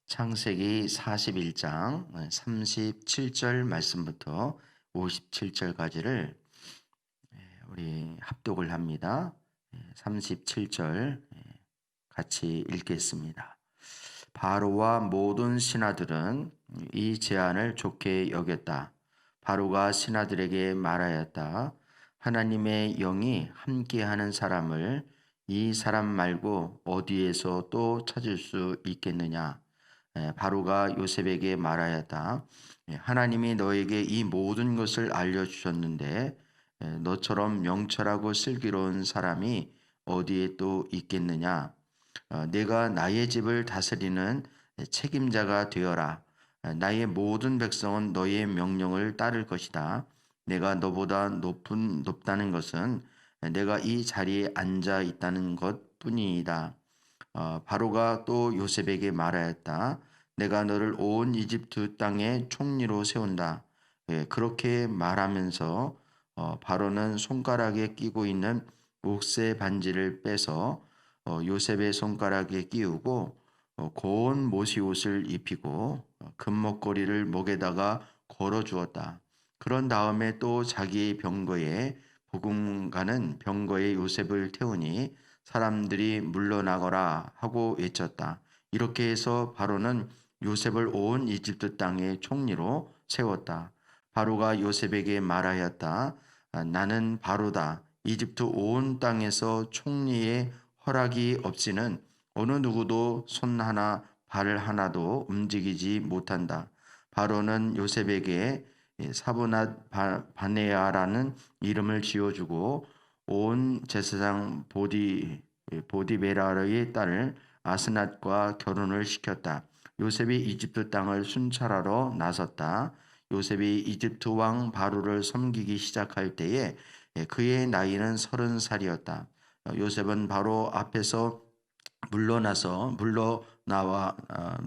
창세기 41장 37절 말씀부터 57절까지를 우리 합독을 합니다. 37절 같이 읽겠습니다. 바로와 모든 신하들은 이 제안을 좋게 여겼다. 바로가 신하들에게 말하였다. 하나님의 영이 함께하는 사람을 이 사람 말고 어디에서 또 찾을 수 있겠느냐? 바로가 요셉에게 말하였다. 하나님이 너에게 이 모든 것을 알려주셨는데 너처럼 명철하고 슬기로운 사람이 어디에 또 있겠느냐? 내가 나의 집을 다스리는 책임자가 되어라. 나의 모든 백성은 너의 명령을 따를 것이다. 내가 너보다 높다는 것은 내가 이 자리에 앉아 있다는 것뿐이다. 바로가 또 요셉에게 말하였다. 내가 너를 온 이집트 땅의 총리로 세운다. 그렇게 말하면서 바로는 손가락에 끼고 있는 옥새 반지를 빼서 요셉의 손가락에 끼우고 고운 모시옷을 입히고 금목걸이를 목에다가 걸어 주었다. 그런 다음에 또 자기 병거에 보금가는 병거에 요셉을 태우니 사람들이 물러나거라 하고 외쳤다. 이렇게 해서 바로는 요셉을 온 이집트 땅의 총리로 세웠다. 바로가 요셉에게 말하였다. 나는 바로다. 이집트 온 땅에서 총리의 허락이 없이는 어느 누구도 손 하나 발 하나도 움직이지 못한다. 바로는 요셉에게 사브낫 바네아라는 이름을 지어주고 온 제사장 보디베라의 딸 아스낫과 결혼을 시켰다. 요셉이 이집트 땅을 순찰하러 나섰다. 요셉이 이집트 왕 바로를 섬기기 시작할 때에 그의 나이는 30살이었다. 요셉은 바로 앞에서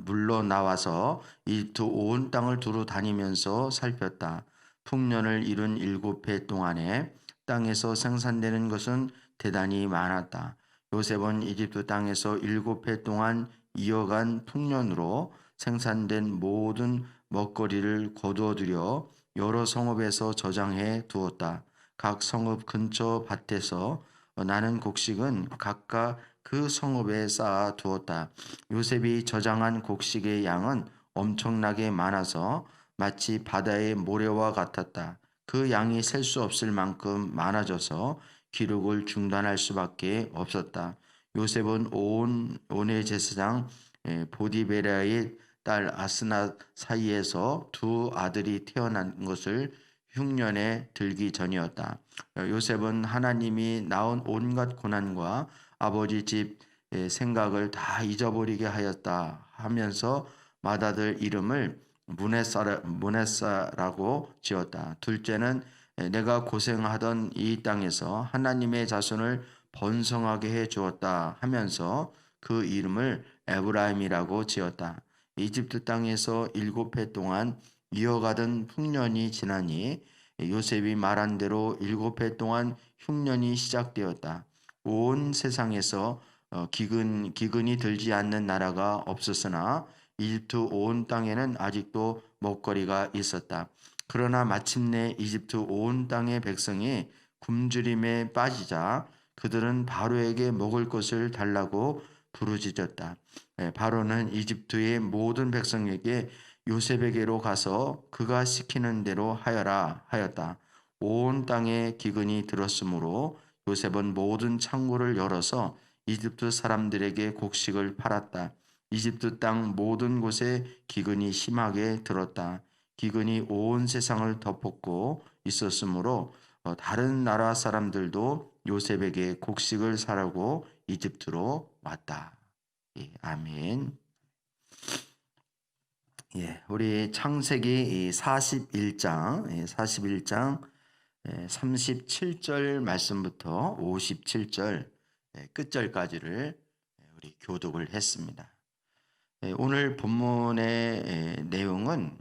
물러나와서 이집트 온 땅을 두루 다니면서 살폈다. 풍년을 이룬 7해 동안에 땅에서 생산되는 것은 대단히 많았다. 요셉은 이집트 땅에서 7해 동안 이어간 풍년으로 생산된 모든 먹거리를 거두어들여 여러 성읍에서 저장해 두었다. 각 성읍 근처 밭에서 나는 곡식은 각각 그 성읍에 쌓아 두었다. 요셉이 저장한 곡식의 양은 엄청나게 많아서 마치 바다의 모래와 같았다. 그 양이 셀 수 없을 만큼 많아져서 기록을 중단할 수밖에 없었다. 요셉은 온의 제사장 보디베라의 딸 아스낫 사이에서 두 아들이 태어난 것을 흉년에 들기 전이었다. 요셉은 하나님이 낳은 온갖 고난과 아버지 집 생각을 다 잊어버리게 하였다 하면서 맏아들 이름을 무네사라고 지었다. 둘째는 내가 고생하던 이 땅에서 하나님의 자손을 번성하게 해 주었다 하면서 그 이름을 에브라임이라고 지었다. 이집트 땅에서 7해 동안 이어가던 풍년이 지나니 요셉이 말한 대로 7해 동안 흉년이 시작되었다. 온 세상에서 기근이 들지 않는 나라가 없었으나 이집트 온 땅에는 아직도 먹거리가 있었다. 그러나 마침내 이집트 온 땅의 백성이 굶주림에 빠지자 그들은 바로에게 먹을 것을 달라고 부르짖었다. 바로는 이집트의 모든 백성에게 요셉에게로 가서 그가 시키는 대로 하여라 하였다. 온 땅에 기근이 들었으므로 요셉은 모든 창고를 열어서 이집트 사람들에게 곡식을 팔았다. 이집트 땅 모든 곳에 기근이 심하게 들었다. 기근이 온 세상을 덮었고 있었으므로 다른 나라 사람들도 요셉에게 곡식을 사라고 이집트로 왔다. 예, 아멘. 예, 우리 창세기 41장 37절 말씀부터 57절 끝절까지를 우리 교독을 했습니다. 오늘 본문의 내용은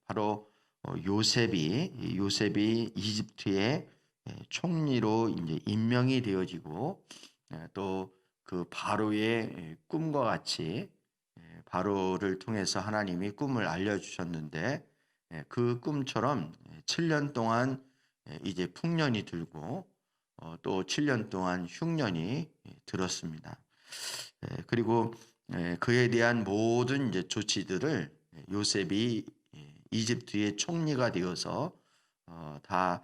바로 요셉이 이집트의 총리로 이제 임명이 되어지고 또 그 바로의 꿈과 같이 바로를 통해서 하나님이 꿈을 알려주셨는데 그 꿈처럼 7년 동안 이제 풍년이 들고 또 7년 동안 흉년이 들었습니다. 그리고 그에 대한 모든 이제 조치들을 요셉이 이집트의 총리가 되어서 다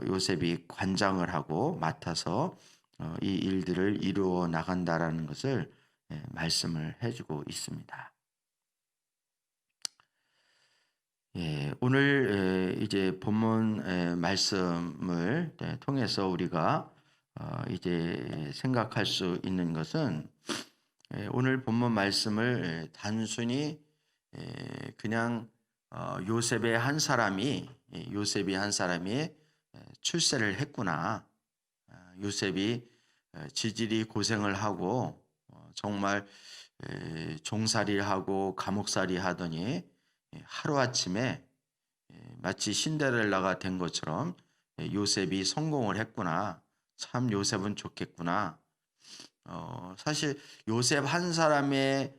요셉이 관장을 하고 맡아서 이 일들을 이루어 나간다라는 것을 말씀을 해주고 있습니다. 오늘 이제 본문 말씀을 통해서 우리가 이제 생각할 수 있는 것은 오늘 본문 말씀을 단순히 그냥 요셉의 한 사람이 출세를 했구나. 요셉이 지질이 고생을 하고 정말 종살이를 하고 감옥살이 하더니 하루아침에 마치 신데렐라가 된 것처럼 요셉이 성공을 했구나. 참 요셉은 좋겠구나. 사실 요셉 한 사람의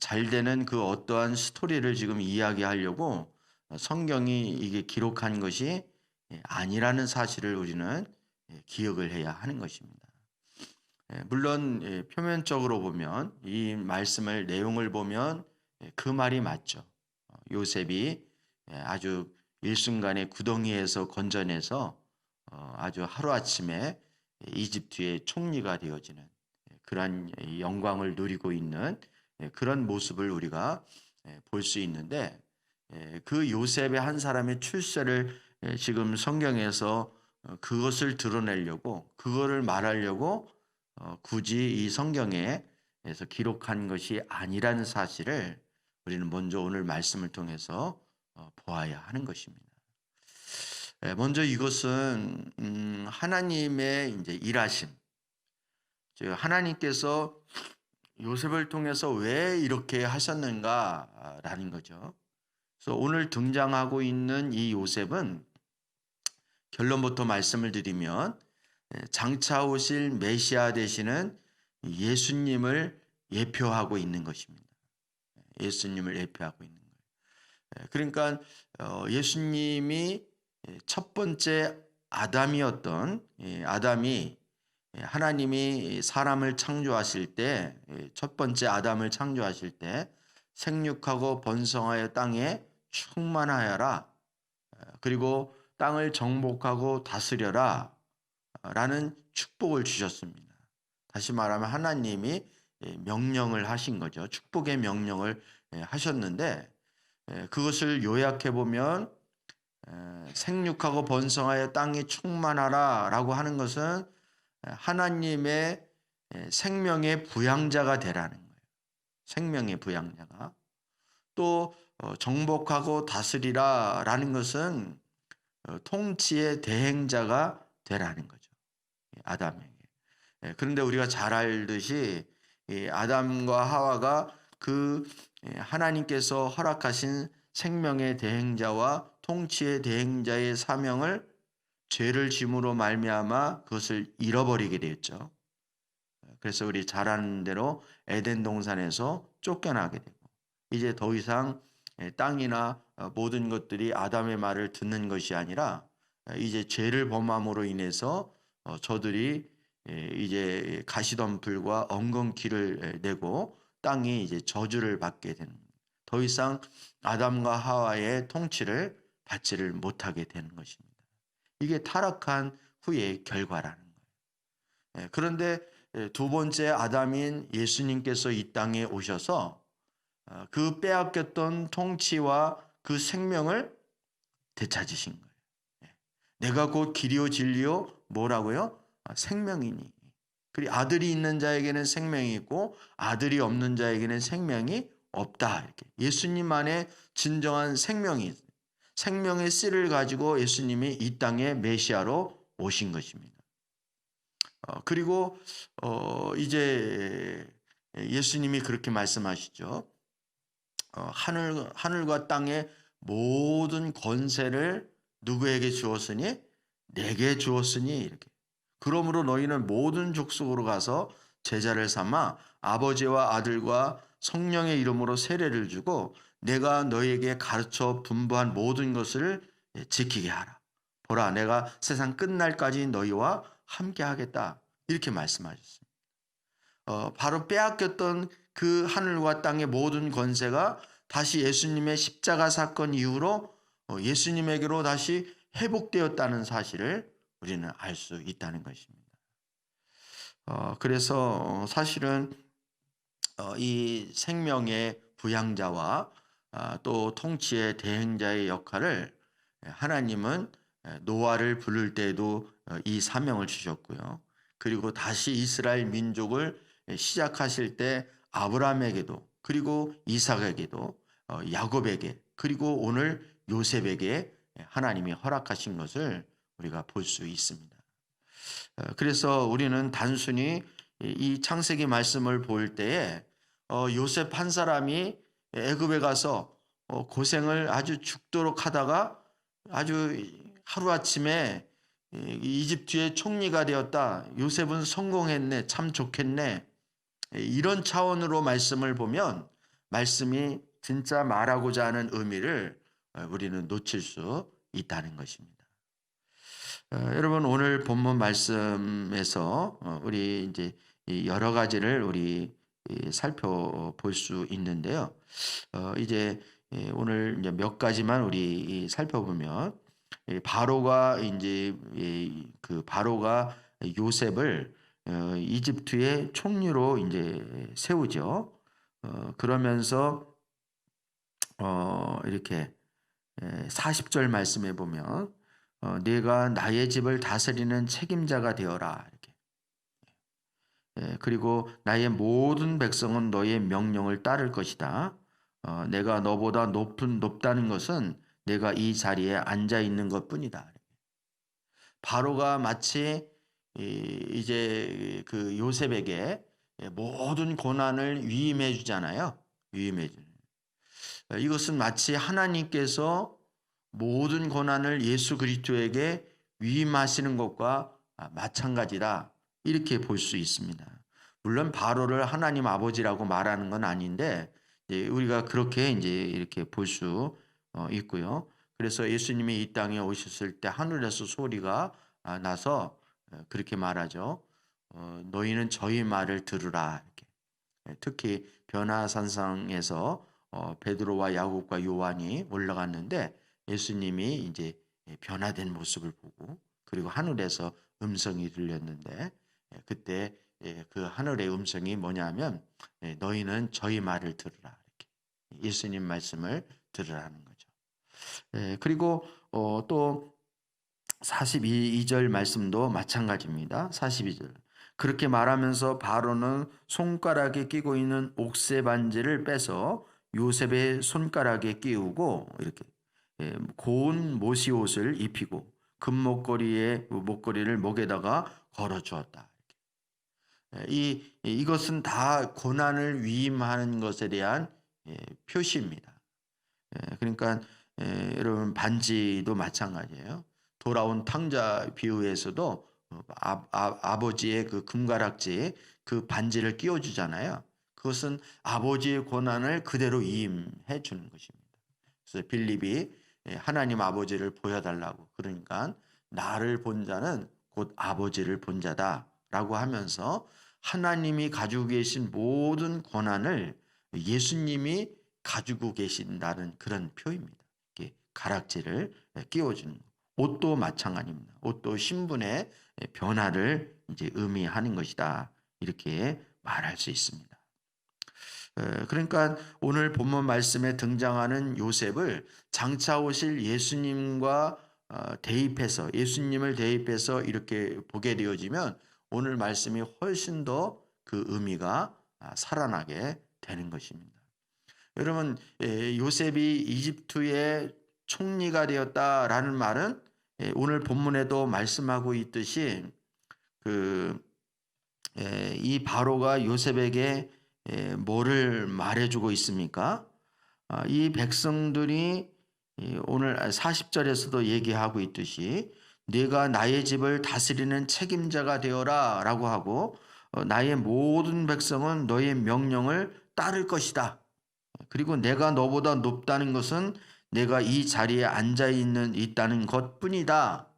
잘 되는 그 어떠한 스토리를 지금 이야기하려고 성경이 이게 기록한 것이 아니라는 사실을 우리는 기억을 해야 하는 것입니다. 물론 표면적으로 보면 이 말씀을 내용을 보면 그 말이 맞죠. 요셉이 아주 일순간에 구덩이에서 건져내서 아주 하루아침에 이집트의 총리가 되어지는 그런 영광을 누리고 있는 그런 모습을 우리가 볼 수 있는데 그 요셉의 한 사람의 출세를 지금 성경에서 그것을 드러내려고 그거를 말하려고 굳이 이 성경에서 기록한 것이 아니라는 사실을 우리는 먼저 오늘 말씀을 통해서 보아야 하는 것입니다. 먼저 이것은 하나님의 이제 일하심, 즉 하나님께서 요셉을 통해서 왜 이렇게 하셨는가라는 거죠. 그래서 오늘 등장하고 있는 이 요셉은 결론부터 말씀을 드리면 장차 오실 메시아 되시는 예수님을 예표하고 있는 것입니다. 예수님을 예표하고 있는 거예요. 그러니까 예수님이 첫 번째 아담이었던 아담이 하나님이 사람을 창조하실 때 첫 번째 아담을 창조하실 때 생육하고 번성하여 땅에 충만하여라. 그리고 땅을 정복하고 다스려라. 라는 축복을 주셨습니다. 다시 말하면 하나님이 명령을 하신 거죠. 축복의 명령을 하셨는데 그것을 요약해 보면 생육하고 번성하여 땅이 충만하라 라고 하는 것은 하나님의 생명의 부양자가 되라는 거예요. 생명의 부양자가. 또 정복하고 다스리라 라는 것은 통치의 대행자가 되라는 거죠. 아담에게. 그런데 우리가 잘 알듯이 아담과 하와가 그 하나님께서 허락하신 생명의 대행자와 통치의 대행자의 사명을 죄를 짐으로 말미암아 그것을 잃어버리게 되었죠. 그래서 우리 잘 아는 대로 에덴 동산에서 쫓겨나게 되고 이제 더 이상 땅이나 모든 것들이 아담의 말을 듣는 것이 아니라 이제 죄를 범함으로 인해서 저들이 이제 가시덤불과 엉겅퀴를 내고 땅이 이제 저주를 받게 되는 거예요. 더 이상 아담과 하와의 통치를 받지를 못하게 되는 것입니다. 이게 타락한 후의 결과라는 거예요. 그런데 두 번째 아담인 예수님께서 이 땅에 오셔서 그 빼앗겼던 통치와 그 생명을 되찾으신 거예요. 내가 곧 길이요 진리요 뭐라고요? 생명이니. 그리고 아들이 있는 자에게는 생명이 있고 아들이 없는 자에게는 생명이 없다. 이렇게 예수님 안에 진정한 생명이 생명의 씨를 가지고 예수님이 이 땅에 메시아로 오신 것입니다. 그리고 이제 예수님이 그렇게 말씀하시죠. 하늘과 땅의 모든 권세를 누구에게 주었으니 내게 주었으니 이렇게. 그러므로 너희는 모든 족속으로 가서 제자를 삼아 아버지와 아들과 성령의 이름으로 세례를 주고 내가 너에게 가르쳐 분부한 모든 것을 지키게 하라. 보라, 내가 세상 끝날까지 너희와 함께 하겠다. 이렇게 말씀하셨습니다. 바로 빼앗겼던 그 하늘과 땅의 모든 권세가 다시 예수님의 십자가 사건 이후로 예수님에게로 다시 회복되었다는 사실을 우리는 알 수 있다는 것입니다. 그래서 사실은 이 생명의 부양자와 또 통치의 대행자의 역할을 하나님은 노아를 부를 때에도 이 사명을 주셨고요. 그리고 다시 이스라엘 민족을 시작하실 때 아브라함에게도 그리고 이삭에게도 야곱에게 그리고 오늘 요셉에게 하나님이 허락하신 것을 우리가 볼 수 있습니다. 그래서 우리는 단순히 이 창세기 말씀을 볼 때에 요셉 한 사람이 애굽에 가서 고생을 아주 죽도록 하다가 아주 하루아침에 이집트의 총리가 되었다. 요셉은 성공했네. 참 좋겠네. 이런 차원으로 말씀을 보면 말씀이 진짜 말하고자 하는 의미를 우리는 놓칠 수 있다는 것입니다. 여러분 오늘 본문 말씀에서 우리 이제 여러 가지를 우리 살펴볼 수 있는데요. 이제 오늘 이제 몇 가지만 우리 살펴보면 바로가 이제 그 바로가 요셉을 이집트의 총리로 이제 세우죠. 그러면서 이렇게 40절 말씀에 보면 네가 나의 집을 다스리는 책임자가 되어라 이렇게. 그리고 나의 모든 백성은 너의 명령을 따를 것이다. 내가 너보다 높다는 것은 내가 이 자리에 앉아 있는 것뿐이다. 바로가 마치 이제 그 요셉에게 모든 고난을 위임해 주잖아요. 위임해 주는. 이것은 마치 하나님께서 모든 고난을 예수 그리스도에게 위임하시는 것과 마찬가지다. 이렇게 볼 수 있습니다. 물론 바로를 하나님 아버지라고 말하는 건 아닌데 우리가 그렇게 이제 이렇게 볼 수 있고요. 그래서 예수님이 이 땅에 오셨을 때 하늘에서 소리가 나서 그렇게 말하죠. 너희는 저희 말을 들으라. 이렇게. 특히 변화산상에서 베드로와 야곱과 요한이 올라갔는데 예수님이 이제 변화된 모습을 보고 그리고 하늘에서 음성이 들렸는데 그때 그 하늘의 음성이 뭐냐면 너희는 저희 말을 들으라. 이렇게 예수님 말씀을 들으라는 거죠. 그리고 또 42절 말씀도 마찬가지입니다. 42절. 그렇게 말하면서 바로는 손가락에 끼고 있는 옥새 반지를 빼서 요셉의 손가락에 끼우고 이렇게 고운 모시옷을 입히고 목걸이를 목에다가 걸어 주었다. 이것은 다 고난을 위임하는 것에 대한 표시입니다. 그러니까 여러분 반지도 마찬가지예요. 돌아온 탕자 비유에서도 아버지의 그 금가락지에 그 반지를 끼워 주잖아요. 그것은 아버지의 고난을 그대로 위임해 주는 것입니다. 그래서 빌립이 하나님 아버지를 보여달라고 그러니까 나를 본 자는 곧 아버지를 본 자다라고 하면서 하나님이 가지고 계신 모든 고난을 예수님이 가지고 계신다는 그런 표입니다. 가락지를 끼워주는 옷도 마찬가지입니다. 옷도 신분의 변화를 이제 의미하는 것이다. 이렇게 말할 수 있습니다. 그러니까 오늘 본문 말씀에 등장하는 요셉을 장차 오실 예수님과 대입해서 예수님을 대입해서 이렇게 보게 되어지면 오늘 말씀이 훨씬 더 그 의미가 살아나게 되는 것입니다. 여러분 요셉이 이집트의 총리가 되었다라는 말은 오늘 본문에도 말씀하고 있듯이 이 바로가 요셉에게 뭐를 말해주고 있습니까? 이 백성들이 오늘 40절에서도 얘기하고 있듯이 네가 나의 집을 다스리는 책임자가 되어라 라고 하고 나의 모든 백성은 너의 명령을 따를 것이다. 그리고 내가 너보다 높다는 것은 내가 이 자리에 있다는 것뿐이다.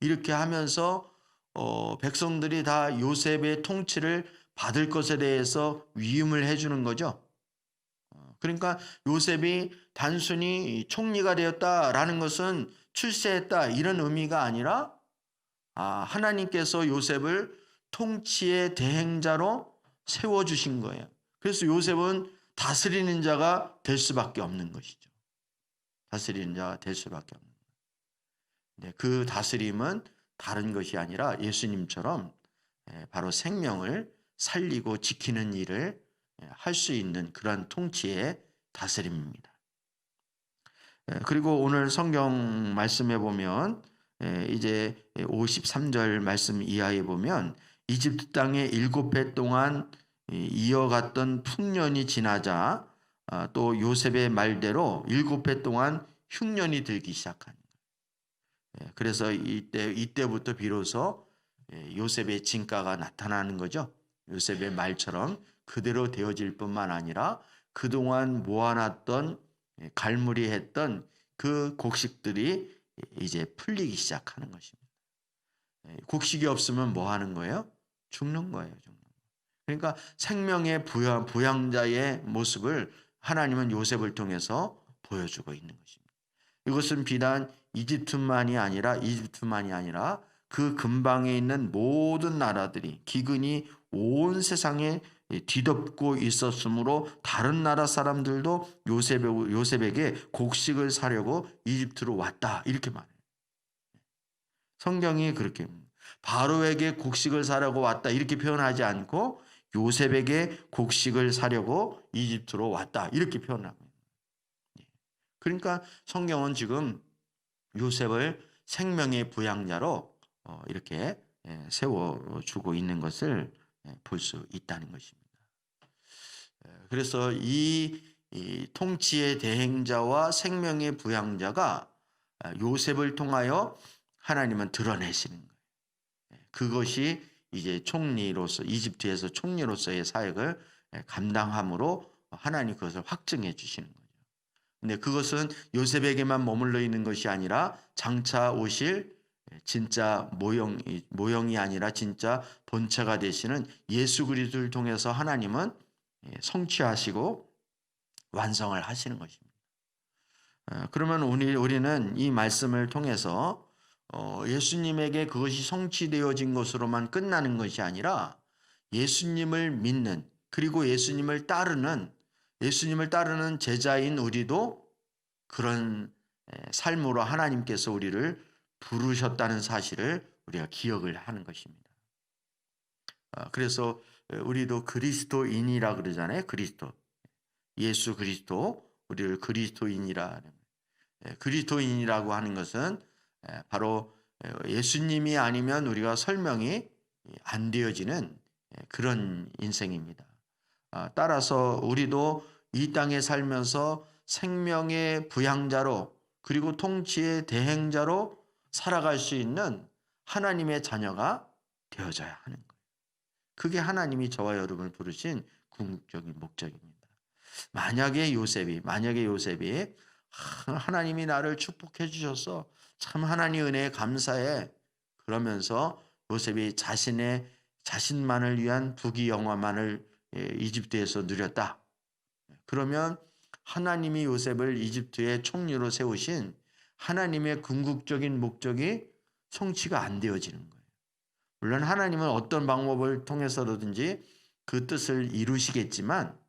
이렇게 하면서 백성들이 다 요셉의 통치를 받을 것에 대해서 위임을 해주는 거죠. 그러니까 요셉이 단순히 총리가 되었다라는 것은 출세했다 이런 의미가 아니라 하나님께서 요셉을 통치의 대행자로 세워주신 거예요. 그래서 요셉은 다스리는 자가 될 수밖에 없는 것이죠. 다스리는 자가 될 수밖에 없는 거예요. 네, 그 다스림은 다른 것이 아니라 예수님처럼 바로 생명을 살리고 지키는 일을 할 수 있는 그런 통치의 다스림입니다. 그리고 오늘 성경 말씀에 보면 이제 53절 말씀 이하에 보면 이집트 땅에 7해 동안 이어갔던 풍년이 지나자 또 요셉의 말대로 7해 동안 흉년이 들기 시작한 거예요. 그래서 이때부터 비로소 요셉의 진가가 나타나는 거죠. 요셉의 말처럼 그대로 되어질 뿐만 아니라 그동안 모아놨던 갈무리했던 그 곡식들이 이제 풀리기 시작하는 것입니다. 곡식이 없으면 뭐 하는 거예요? 죽는 거예요. 죽는 거. 그러니까 생명의 부양자의 모습을 하나님은 요셉을 통해서 보여주고 있는 것입니다. 이것은 비단 이집트만이 아니라 그 근방에 있는 모든 나라들이 기근이 온 세상에 뒤덮고 있었으므로 다른 나라 사람들도 요셉에게 곡식을 사려고 이집트로 왔다 이렇게 말해요. 성경이 그렇게 바로에게 곡식을 사려고 왔다 이렇게 표현하지 않고 요셉에게 곡식을 사려고 이집트로 왔다 이렇게 표현합니다. 그러니까 성경은 지금 요셉을 생명의 부양자로 이렇게 세워주고 있는 것을 볼 수 있다는 것입니다. 그래서 이 통치의 대행자와 생명의 부양자가 요셉을 통하여 하나님은 드러내시는 거예요. 그것이 이제 총리로서 이집트에서 총리로서의 사역을 감당함으로 하나님 그것을 확증해 주시는 거죠. 근데 그것은 요셉에게만 머물러 있는 것이 아니라 장차 오실 진짜 모형이 아니라 진짜 본체가 되시는 예수 그리스도를 통해서 하나님은 성취하시고 완성을 하시는 것입니다. 그러면 우리는 이 말씀을 통해서 예수님에게 그것이 성취되어진 것으로만 끝나는 것이 아니라 예수님을 믿는 그리고 예수님을 따르는 제자인 우리도 그런 삶으로 하나님께서 우리를 부르셨다는 사실을 우리가 기억을 하는 것입니다. 그래서 우리도 그리스도인이라 그러잖아요. 예수 그리스도 우리를 그리스도인이라고 하는 것은 바로 예수님이 아니면 우리가 설명이 안 되어지는 그런 인생입니다. 따라서 우리도 이 땅에 살면서 생명의 부양자로 그리고 통치의 대행자로 살아갈 수 있는 하나님의 자녀가 되어져야 하는 거예요. 그게 하나님이 저와 여러분을 부르신 궁극적인 목적입니다. 만약에 요셉이 하나님이 나를 축복해 주셔서 참 하나님 은혜에 감사해 그러면서 요셉이 자신만을 위한 부귀영화만을 이집트에서 누렸다. 그러면 하나님이 요셉을 이집트의 총리로 세우신 하나님의 궁극적인 목적이 성취가 안 되어지는 거예요. 물론 하나님은 어떤 방법을 통해서든지 그 뜻을 이루시겠지만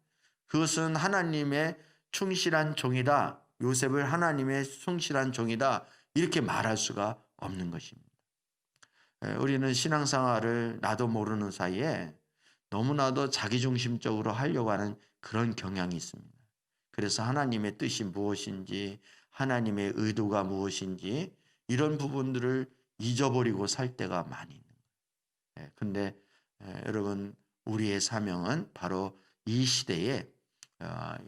그것은 하나님의 충실한 종이다. 요셉을 하나님의 충실한 종이다. 이렇게 말할 수가 없는 것입니다. 우리는 신앙생활을 나도 모르는 사이에 너무나도 자기중심적으로 하려고 하는 그런 경향이 있습니다. 그래서 하나님의 뜻이 무엇인지 하나님의 의도가 무엇인지 이런 부분들을 잊어버리고 살 때가 많이 있는 거예요. 근데 여러분 우리의 사명은 바로 이 시대에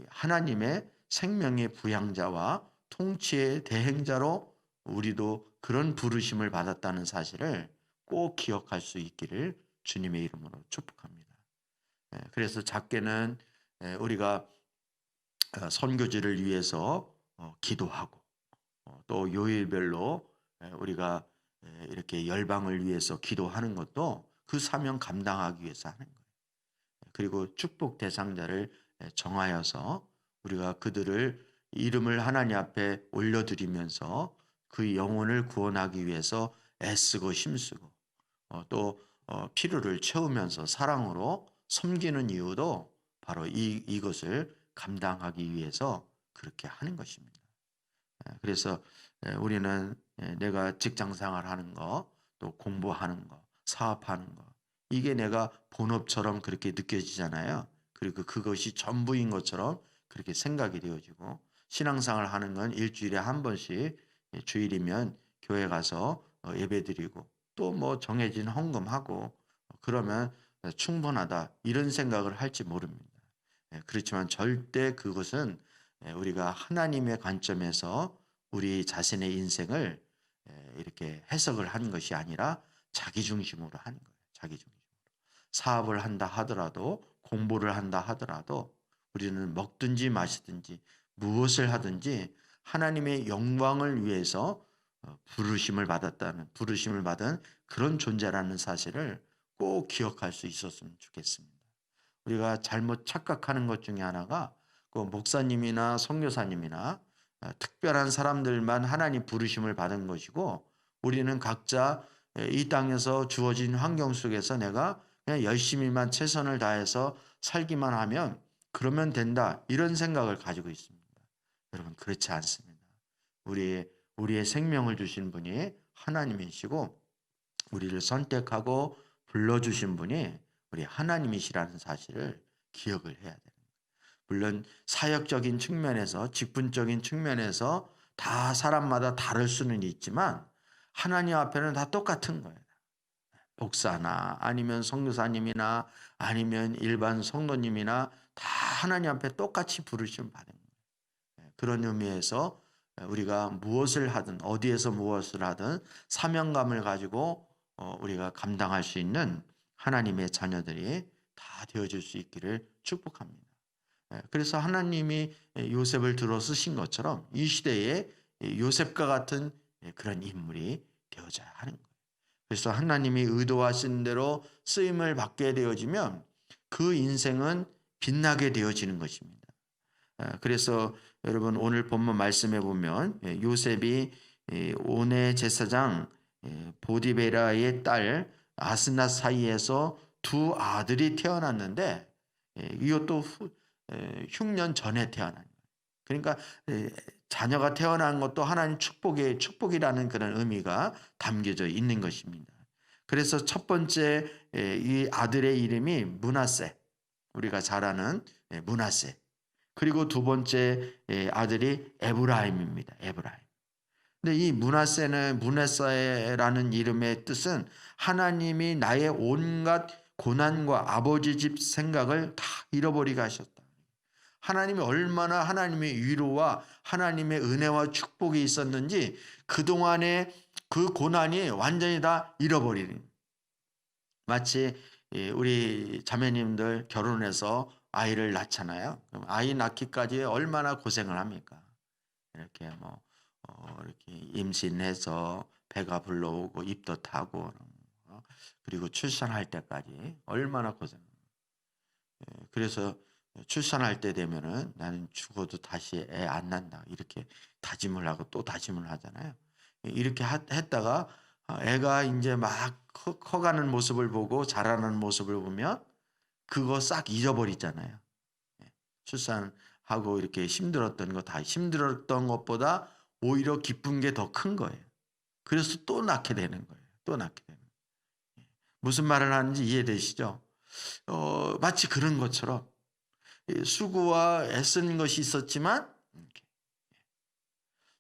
하나님의 생명의 부양자와 통치의 대행자로 우리도 그런 부르심을 받았다는 사실을 꼭 기억할 수 있기를 주님의 이름으로 축복합니다. 그래서 작게는 우리가 선교지를 위해서 기도하고 또 요일별로 우리가 이렇게 열방을 위해서 기도하는 것도 그 사명 감당하기 위해서 하는 거예요. 그리고 축복 대상자를 정하여서 우리가 그들을 이름을 하나님 앞에 올려드리면서 그 영혼을 구원하기 위해서 애쓰고 힘쓰고 또 필요를 채우면서 사랑으로 섬기는 이유도 바로 이것을 감당하기 위해서 그렇게 하는 것입니다. 그래서 우리는 내가 직장 생활하는 거, 또 공부하는 거, 사업하는 거, 이게 내가 본업처럼 그렇게 느껴지잖아요. 그리고 그것이 전부인 것처럼 그렇게 생각이 되어지고, 신앙생활 하는 건 일주일에 한 번씩 주일이면 교회 가서 예배드리고 또 뭐 정해진 헌금하고 그러면 충분하다 이런 생각을 할지 모릅니다. 그렇지만 절대 그것은 우리가 하나님의 관점에서 우리 자신의 인생을 이렇게 해석을 하는 것이 아니라 자기 중심으로 하는 거예요. 자기 중심으로. 사업을 한다 하더라도 공부를 한다 하더라도 우리는 먹든지 마시든지 무엇을 하든지 하나님의 영광을 위해서 부르심을 받은 그런 존재라는 사실을 꼭 기억할 수 있었으면 좋겠습니다. 우리가 잘못 착각하는 것 중에 하나가 그 목사님이나 선교사님이나 특별한 사람들만 하나님 부르심을 받은 것이고 우리는 각자 이 땅에서 주어진 환경 속에서 내가 그냥 열심히만 최선을 다해서 살기만 하면 그러면 된다 이런 생각을 가지고 있습니다. 여러분 그렇지 않습니다. 우리의 생명을 주신 분이 하나님이시고 우리를 선택하고 불러주신 분이 우리 하나님이시라는 사실을 기억을 해야 됩니다. 물론 사역적인 측면에서 직분적인 측면에서 다 사람마다 다를 수는 있지만 하나님 앞에는 다 똑같은 거예요. 목사나 아니면 선교사님이나 아니면 일반 성도님이나 다 하나님 앞에 똑같이 부르심 받은 거예요. 그런 의미에서 우리가 무엇을 하든 어디에서 무엇을 하든 사명감을 가지고 우리가 감당할 수 있는 하나님의 자녀들이 다 되어질 수 있기를 축복합니다. 그래서 하나님이 요셉을 들어 쓰신 것처럼 이 시대에 요셉과 같은 그런 인물이 되어져야 하는 거예요. 그래서 하나님이 의도하신 대로 쓰임을 받게 되어지면 그 인생은 빛나게 되어지는 것입니다. 그래서 여러분 오늘 본문 말씀해 보면 요셉이 온의 제사장 보디베라의 딸 아스낫 사이에서 두 아들이 태어났는데 이것도 흉년 전에 태어난 거예요. 그러니까 자녀가 태어난 것도 하나님 축복이라는 그런 의미가 담겨져 있는 것입니다. 그래서 첫 번째 이 아들의 이름이 므낫세, 우리가 잘 아는 므낫세. 그리고 두 번째 아들이 에브라임입니다. 에브라임. 근데 이 므낫세라는 이름의 뜻은 하나님이 나의 온갖 고난과 아버지 집 생각을 다 잃어버리게 하셨다. 하나님이 얼마나 하나님의 위로와 하나님의 은혜와 축복이 있었는지 그동안의 그 고난이 완전히 다 잃어버리는. 마치 우리 자매님들 결혼해서 아이를 낳잖아요. 그럼 아이 낳기까지 얼마나 고생을 합니까? 이렇게 이렇게 임신해서 배가 불러오고 입도 타고 그리고 출산할 때까지 얼마나 고생합니까? 그래서 출산할 때 되면은 나는 죽어도 다시 애 안 낳는다 이렇게 다짐을 하고 또 다짐을 하잖아요. 이렇게 했다가 애가 이제 막 커가는 모습을 보고 자라는 모습을 보면 그거 싹 잊어버리잖아요. 출산하고 이렇게 힘들었던 거 다 힘들었던 것보다 오히려 기쁜 게 더 큰 거예요. 그래서 또 낳게 되는 거예요. 또 낳게 되는 거예요. 무슨 말을 하는지 이해되시죠? 마치 그런 것처럼 수고와 애쓰는 것이 있었지만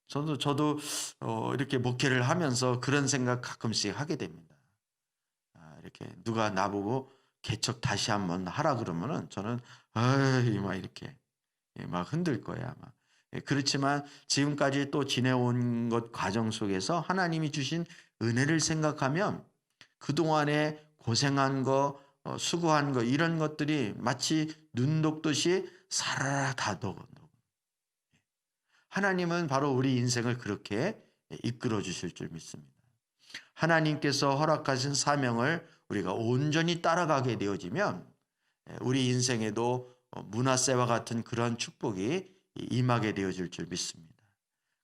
저도 이렇게 목회를 하면서 그런 생각 가끔씩 하게 됩니다. 이렇게 누가 나보고 개척 다시 한번 하라 그러면은 저는 막 이렇게 막 흔들 거야 아마. 그렇지만 지금까지 또 지내온 것 과정 속에서 하나님이 주신 은혜를 생각하면 그동안에 고생한 거 수고한 것 이런 것들이 마치 눈 녹듯이 사라라 다 녹아. 하나님은 바로 우리 인생을 그렇게 이끌어 주실 줄 믿습니다. 하나님께서 허락하신 사명을 우리가 온전히 따라가게 되어지면 우리 인생에도 므낫세와 같은 그런 축복이 임하게 되어질 줄 믿습니다.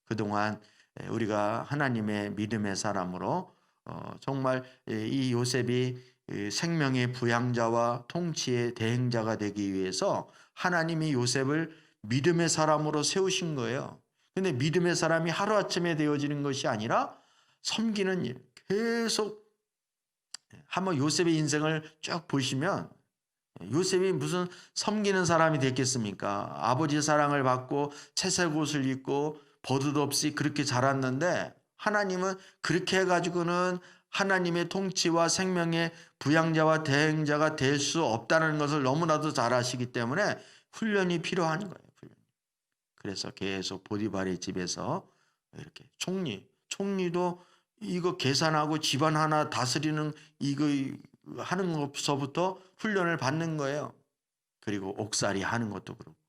그동안 우리가 하나님의 믿음의 사람으로 정말 이 요셉이 생명의 부양자와 통치의 대행자가 되기 위해서 하나님이 요셉을 믿음의 사람으로 세우신 거예요. 근데 믿음의 사람이 하루아침에 되어지는 것이 아니라 섬기는 일, 계속 한번 요셉의 인생을 쭉 보시면 요셉이 무슨 섬기는 사람이 됐겠습니까? 아버지의 사랑을 받고 채색 옷을 입고 버릇없이 그렇게 자랐는데 하나님은 그렇게 해가지고는 하나님의 통치와 생명의 부양자와 대행자가 될 수 없다는 것을 너무나도 잘 아시기 때문에 훈련이 필요한 거예요. 훈련. 그래서 계속 보디발의 집에서 이렇게 총리도 이거 계산하고 집안 하나 다스리는 이거 하는 것서부터 훈련을 받는 거예요. 그리고 옥살이 하는 것도 그렇고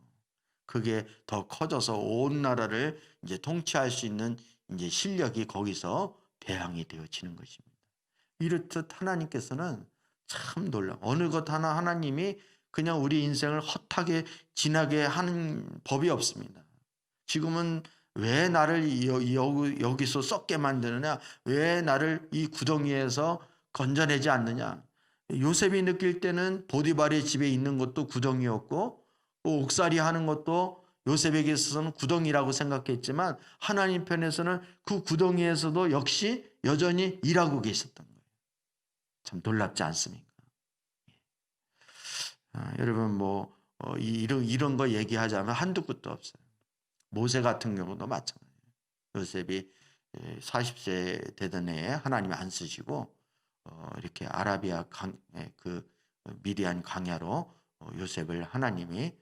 그게 더 커져서 온 나라를 이제 통치할 수 있는 이제 실력이 거기서 배양이 되어지는 것입니다. 이렇듯 하나님께서는 참 놀라. 어느 것 하나 하나님이 그냥 우리 인생을 헛하게 지나게 하는 법이 없습니다. 지금은 왜 나를 여기서 썩게 만드느냐? 왜 나를 이 구덩이에서 건져내지 않느냐? 요셉이 느낄 때는 보디발의 집에 있는 것도 구덩이였고 옥살이 하는 것도 요셉에게 있어서는 구덩이라고 생각했지만 하나님 편에서는 그 구덩이에서도 역시 여전히 일하고 계셨던 거예요. 참 놀랍지 않습니까? 여러분 이런 거 얘기하자면 한두 끝도 없어요. 모세 같은 경우도 마찬가지예요. 요셉이 40세 되던 해에 하나님이 안 쓰시고 이렇게 아라비아 그 미디안 광야로 요셉을 하나님이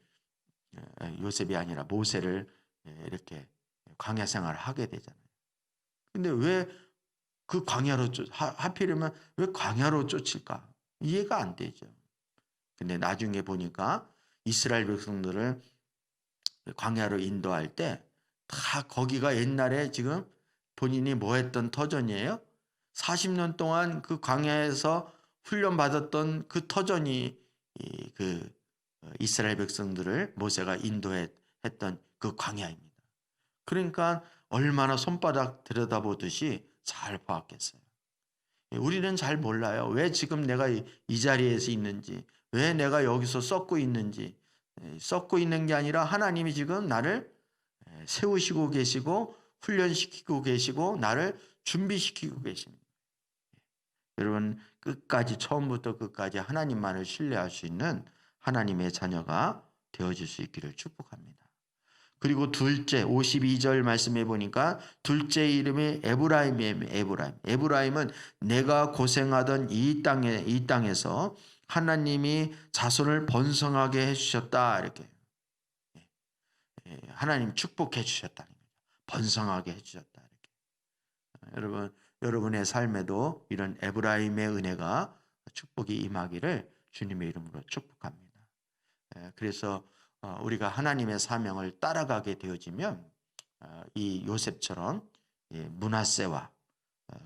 요셉이 아니라 모세를 이렇게 광야 생활을 하게 되잖아요. 근데 왜 그 광야로 하필이면 왜 광야로 쫓을까? 이해가 안 되죠. 근데 나중에 보니까 이스라엘 백성들을 광야로 인도할 때 다 거기가 옛날에 지금 본인이 뭐 했던 터전이에요. 40년 동안 그 광야에서 훈련받았던 그 터전이 그 이스라엘 백성들을 모세가 인도했던 그 광야입니다. 그러니까 얼마나 손바닥 들여다보듯이 잘 보았겠어요. 우리는 잘 몰라요. 왜 지금 내가 이 자리에서 있는지, 왜 내가 여기서 썩고 있는지. 썩고 있는 게 아니라 하나님이 지금 나를 세우시고 계시고 훈련시키고 계시고 나를 준비시키고 계십니다. 여러분 끝까지 처음부터 끝까지 하나님만을 신뢰할 수 있는 하나님의 자녀가 되어질 수 있기를 축복합니다. 그리고 둘째 52절 말씀해 보니까 둘째 이름이 에브라임이에요. 에브라임은 내가 고생하던 이 땅에서 하나님이 자손을 번성하게 해주셨다 이렇게 하나님 축복해 주셨다는 거죠. 번성하게 해주셨다 이렇게. 여러분의 삶에도 이런 에브라임의 은혜가 축복이 임하기를 주님의 이름으로 축복합니다. 그래서 우리가 하나님의 사명을 따라가게 되어지면 이 요셉처럼 므낫세와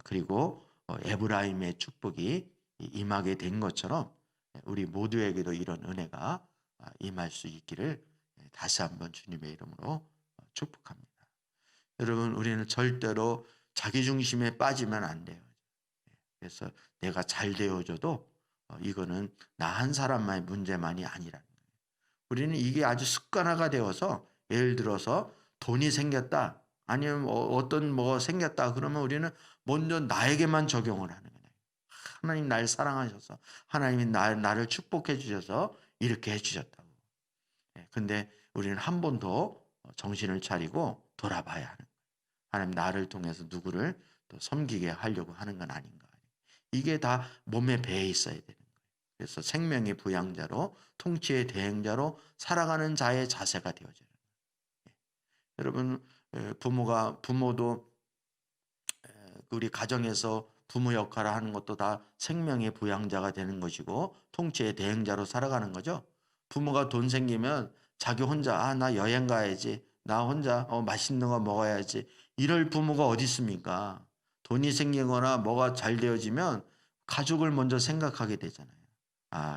그리고 에브라임의 축복이 임하게 된 것처럼 우리 모두에게도 이런 은혜가 임할 수 있기를 다시 한번 주님의 이름으로 축복합니다. 여러분 우리는 절대로 자기 중심에 빠지면 안 돼요. 그래서 내가 잘 되어줘도 이거는 나 한 사람만의 문제만이 아니라는 거예요. 우리는 이게 아주 습관화가 되어서 예를 들어서 돈이 생겼다 아니면 어떤 뭐 생겼다 그러면 우리는 먼저 나에게만 적용을 하는 거예요. 하나님 날 사랑하셔서 하나님이 나를 축복해 주셔서 이렇게 해주셨다고. 근데 우리는 한 번 더 정신을 차리고 돌아봐야 하는 거예요. 하나님 나를 통해서 누구를 또 섬기게 하려고 하는 건 아닌가. 이게 다 몸에 배에 있어야 되는 거예요. 그래서 생명의 부양자로 통치의 대행자로 살아가는 자의 자세가 되어져요. 여러분 부모도 우리 가정에서 부모 역할을 하는 것도 다 생명의 부양자가 되는 것이고 통치의 대행자로 살아가는 거죠. 부모가 돈 생기면 자기 혼자 나 여행 가야지. 나 혼자 맛있는 거 먹어야지. 이럴 부모가 어디 있습니까? 돈이 생기거나 뭐가 잘 되어지면 가족을 먼저 생각하게 되잖아요.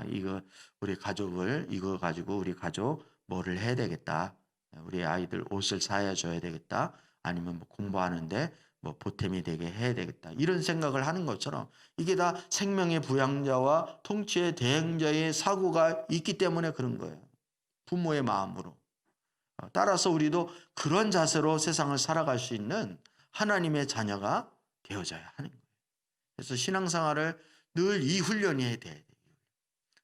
이거 우리 가족을 이거 가지고 우리 가족 뭐를 해야 되겠다. 우리 아이들 옷을 사야 줘야 되겠다. 아니면 뭐 공부하는데 뭐 보탬이 되게 해야 되겠다. 이런 생각을 하는 것처럼 이게 다 생명의 부양자와 통치의 대행자의 사고가 있기 때문에 그런 거예요. 부모의 마음으로. 따라서 우리도 그런 자세로 세상을 살아갈 수 있는 하나님의 자녀가 되어져야 하는 거예요. 그래서 신앙생활을 늘 이 훈련이 해야 돼요.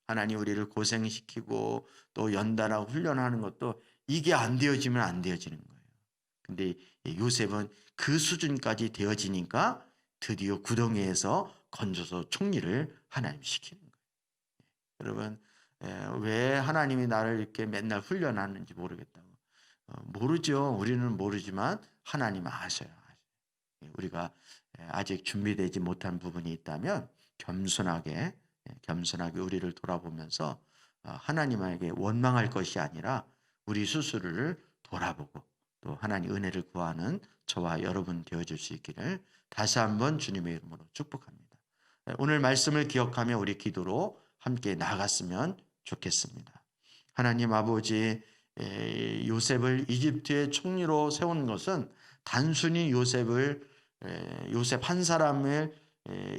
하나님 우리를 고생시키고 또 연단하고 훈련하는 것도 이게 안 되어지면 안 되어지는 거예요. 근데 요셉은 그 수준까지 되어지니까 드디어 구덩이에서 건져서 총리를 하나님 시키는 거예요. 여러분 왜 하나님이 나를 이렇게 맨날 훈련하는지 모르겠다고. 모르죠. 우리는 모르지만 하나님은 아셔요. 우리가 아직 준비되지 못한 부분이 있다면 겸손하게 우리를 돌아보면서 하나님에게 원망할 것이 아니라 우리 스스로를 돌아보고 또 하나님 은혜를 구하는 저와 여러분 되어줄 수 있기를 다시 한번 주님의 이름으로 축복합니다. 오늘 말씀을 기억하며 우리 기도로 함께 나아갔으면 좋겠습니다. 하나님 아버지, 요셉을 이집트의 총리로 세운 것은 단순히 요셉 한 사람을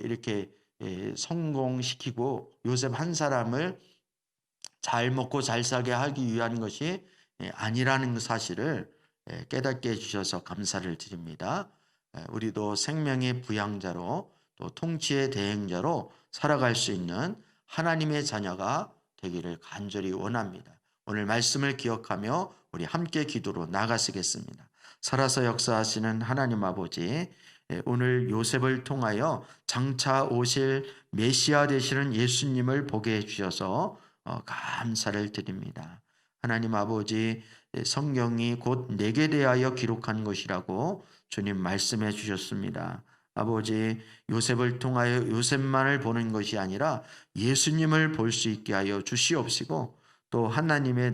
이렇게 성공시키고 요셉 한 사람을 잘 먹고 잘 살게 하기 위한 것이 아니라는 사실을 깨닫게 해주셔서 감사를 드립니다. 우리도 생명의 부양자로 또 통치의 대행자로 살아갈 수 있는 하나님의 자녀가 되기를 간절히 원합니다. 오늘 말씀을 기억하며 우리 함께 기도로 나아가시겠습니다. 살아서 역사하시는 하나님 아버지, 오늘 요셉을 통하여 장차 오실 메시아 되시는 예수님을 보게 해주셔서 감사를 드립니다. 하나님 아버지, 성경이 곧 내게 대하여 기록한 것이라고 주님 말씀해 주셨습니다. 아버지, 요셉을 통하여 요셉만을 보는 것이 아니라 예수님을 볼 수 있게 하여 주시옵시고 또 하나님의